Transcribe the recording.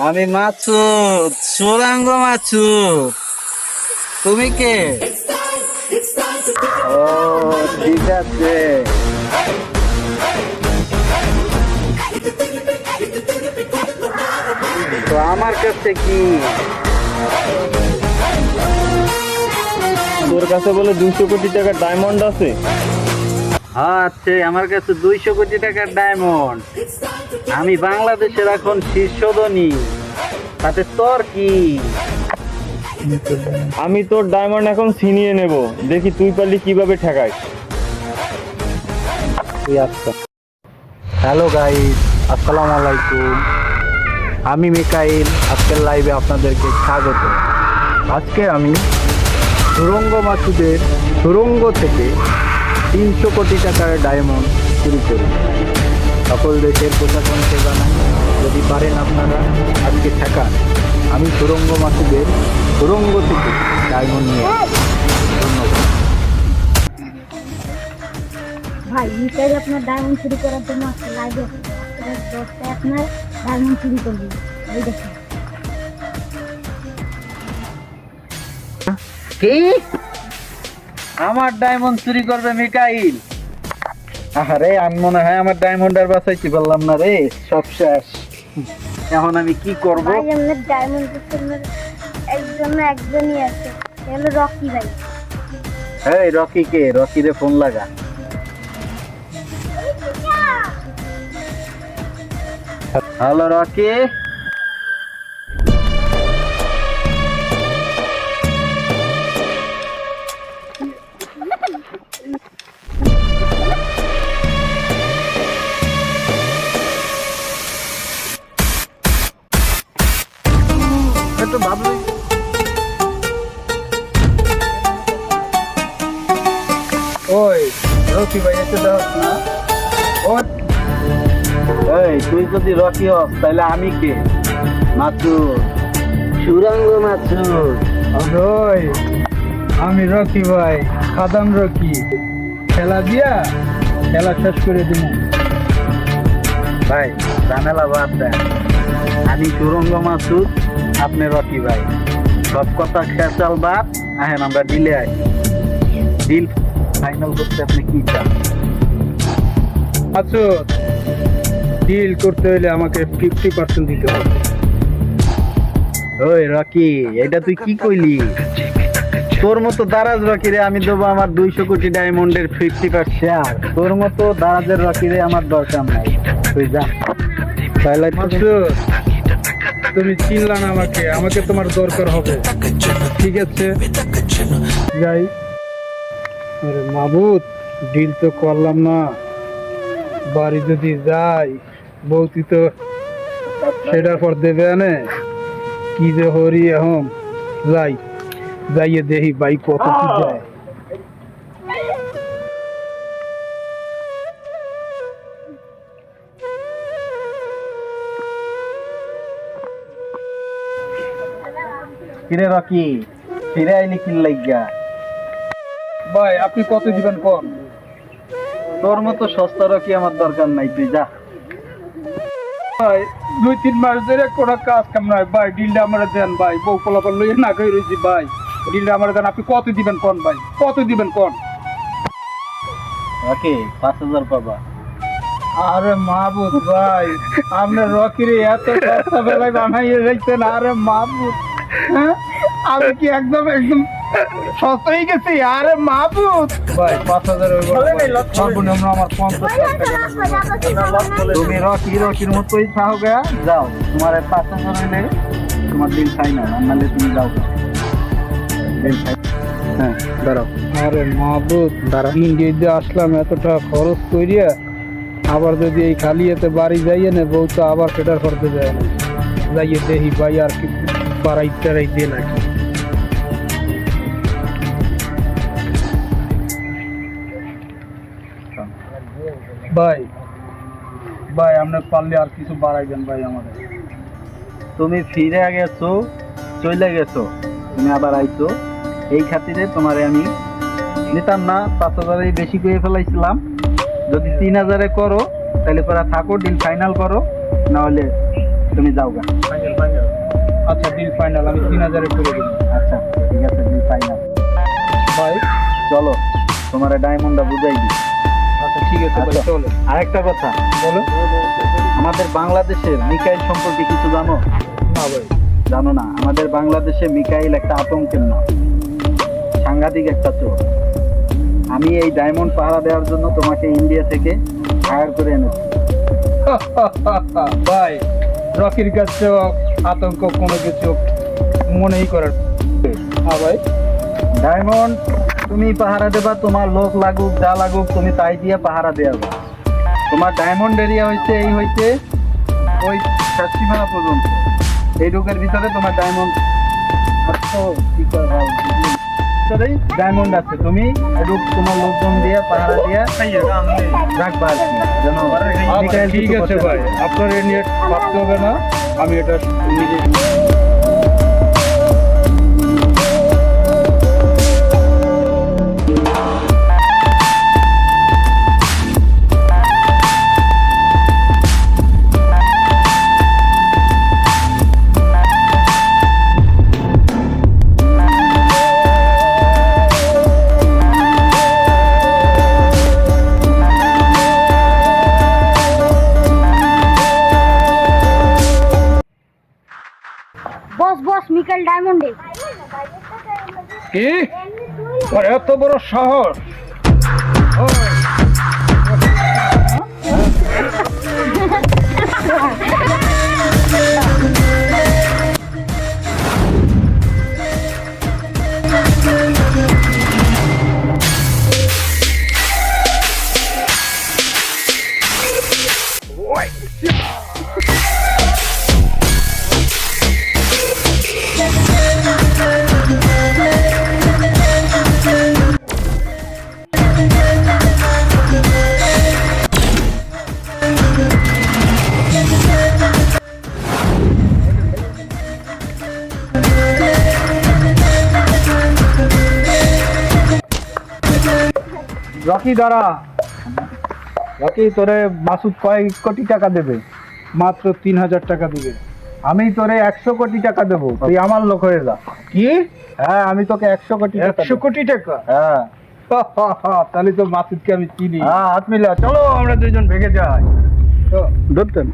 আমি মাসুদ, সুরাঙ্গ মাসুদ। তুমি কে? ও ঠিক আছে। তো আমার কাছে কি? তোর কাছে বলে 200 কোটি টাকার ডায়মন্ড আছে? হ্যাঁ আছে, আমার কাছে 200 কোটি টাকার ডায়মন্ড। আমি বাংলাদেশের এখন শীর্ষ ধনী। তাতে তোর কি? আমি তোর ডায়মন্ড এখন ছিনিয়ে নেব, দেখি তুই পারলি কিভাবে ঠেকাইস। হ্যালো গাইস, আসসালামু আলাইকুম। আমি মিকাইল, আজকের লাইভে আপনাদেরকে স্বাগত। আজকে আমি সুরঙ্গ মাসুদের সুরঙ্গ থেকে 300 কোটি টাকার ডায়মন্ড চুরি করি। সকল দেশের প্রশাসনকে জানাই, যদি পারেন আপনারা আজকে ঠেকান। আমি সুরঙ্গ মাসুদের সুরঙ্গ থেকে ডায়মন্ড নিয়ে আসি। ধন্যবাদ। ভাই মিকাইল আপনার ডায়মন্ড চুরি করার জন্য আজকে লাইভে দশটায় আপনার ডায়মন্ড চুরি করবে। এই দেখুন কি আমার ডায়মন্ড চুরি করবে মিকাইল? আরে আমি মনে হয় আমার ডায়মন্ড আর বাঁচাইতে পারলাম না রে, সব শেষ। এখন আমি কি করব? ভাই আপনার ডায়মন্ডের জন্য একজনই আছে, সে হলো রকি ভাই। এই রকি কে? রকি রে ফোন লাগা। Hello Rocky. একটু ভাবলি ওই রকি ভাই এসে দাও না। এই তুই যদি রকি হস তাহলে আমি কে? মাসুদ, সুরাঙ্গ মাসুদ। ওই আমি রকি ভাই, খাদাম রকি। খেলা দিয়া খেলা শেষ করে দিব। ভাই ঝামেলা বাদ দেন, আমি সুরঙ্গ মাসুদ, আপনি রকি ভাই। সব কথা খেসাল বাদ, আহেন আমরা ডিলে আসি। ডিল ফাইনাল করতে আপনি কি চান? আচ্ছা, ডিল করতে হলে আমাকে 50% দিতে হবে। ওই রকি, এটা তুই কি কইলি? তোর মতো দারাজ রকি রে আমি দেবো আমার 200 কোটি ডায়মন্ডের 50% শেয়ার। তোর মতো দারাজের রকি রে আমার দরকার নাই, তুই যা। তাহলে মাসুদ, তুমি চিনলা না আমাকে, আমাকে তোমার দরকার হবে। ঠিক আছে যাই। আরে মাবুদ, ডিল তো করলাম না। বাড়ি যদি যাই, বৌতি তো সেটার পর দেবে আনে। কি যে হরি এখন যাই, যাইয়ে দেখি ভাই কত কি যায়। কিরে রকি, ফিরে আইলি কি লাগিয়া? ভাই আপনি কত দিবেন কোন? তোর মতো সস্তা রকি আমার দরকার নাই, তুই যা। ভাই 2-3 মাস ধরে কোনো কাজ কাম নাই ভাই, ডিলটা আমরা দেন ভাই। বউ পোলাপান লইয়ে না খাই রয়েছি ভাই, ডিলটা আমরা দেন। আপনি কত দিবেন কোন ভাই, কত দিবেন কোন? রকি 5000 পাবা। আরে মাহবুব ভাই, আপনি রকিরে এত সস্তা বেলায় বানাইয়ে রেখেছেন। আরে মাহবুব, হ্যাঁ আমি কি একদম সস্তা হয়ে গেছি? আরে মাহবুব ভাই 5000 সর্বনিম্ন আমার 50 লাখ টাকা। তুমি রকির মতোই চাও গা, যাও। তোমার 5000 হইলে তোমার দিন ফাইনাল, নাহলে তুমি যাও। হ্যাঁ দাঁড়াও। আরে মাহবুব, ইন্ডিয়া আসলাম, এত টাকা খরচ করিয়া আবার যদি এই খালি এতে বাড়ি যাইয়ে না, বউ তো আবার সেটার করতে যায় না। যাইয়ে দেখি ভাই আর কি বাড়াই টারাই দিয়ে নাকি। ভাই ভাই আপনি পারলে আর কিছু বাড়াইবেন ভাই আমাদের। তুমি ফিরে গেছো, চলে গেছো, তুমি আবার আইছো, এই খাতিরে তোমারে আমি নিতাম না। 5000 বেশি করে ফেলাইছিলাম। যদি 3000 করো তাহলে পরে থাকো, ডিল ফাইনাল করো, না হলে তুমি যাও গা। ফাইনাল ফাইনাল আচ্ছা ডিল ফাইনাল, আমি 3000 করে দিলাম। আচ্ছা ঠিক আছে, ডিল ফাইনাল। ভাই চলো তোমার ডায়মন্ডটা বুঝাই দিই। আচ্ছা ঠিক আছে ভাই, আচ্ছা, চলো। আরেকটা কথা, বলো। আমাদের বাংলাদেশের মিকাইল সম্পর্কে কিছু জানো? না ভাই। জানো না? আমাদের বাংলাদেশে মিকাইল একটা আতঙ্কের নাম, সাংঘাতিক একটা চোর। আমি এই ডায়মন্ড পাহারা দেওয়ার জন্য তোমাকে ইন্ডিয়া থেকে হায়ার করে এনেছি। ভাই রকির কাছে আতঙ্ক কোনো কিছু মনেই করার। হ্যাঁ ভাই। ডায়মন্ড তুমি পাহারা দেবা, তোমার লোক লাগুক যা লাগুক তুমি তাই দিয়ে পাহারা দেওয়া। তোমার ডায়মন্ড এরিয়া হইছে এই হইছে ওই সীমানা পর্যন্ত, এইটুকের ভিতরে তোমার ডায়মন্ড ডায়মন্ড আছে। তুমি এটুক তোমার লোকজন দিয়ে পাহারা দিয়ে রাখবা আর কি, যেন আচ্ছা, মিকাইল ঠিক কিছু আছে করতে ভাই, না পারে। আপনার এ নিয়ে ভাবতে হবে না, আমি এটা নিজে। বস বস মিকাইল ডায়মন্ডে। কি তোর এত বড় সাহস? রকি দাঁড়া, রকি তোরে মাসুদ কয় কোটি টাকা দেবে? মাত্র 3000 টাকা দিবে। আমি তোরে 100 কোটি টাকা দেবো, তুই আমার লোক হয়ে যা। কি হ্যাঁ আমি তোকে 100 কোটি টাকা 100 দেবো। কোটি টাকা? হ্যাঁ তাহলে তো মাসুদকে আমি চিনি। হ্যাঁ হাত মিলা, চলো আমরা দুইজন ভেগে যাই। তো ধরতেন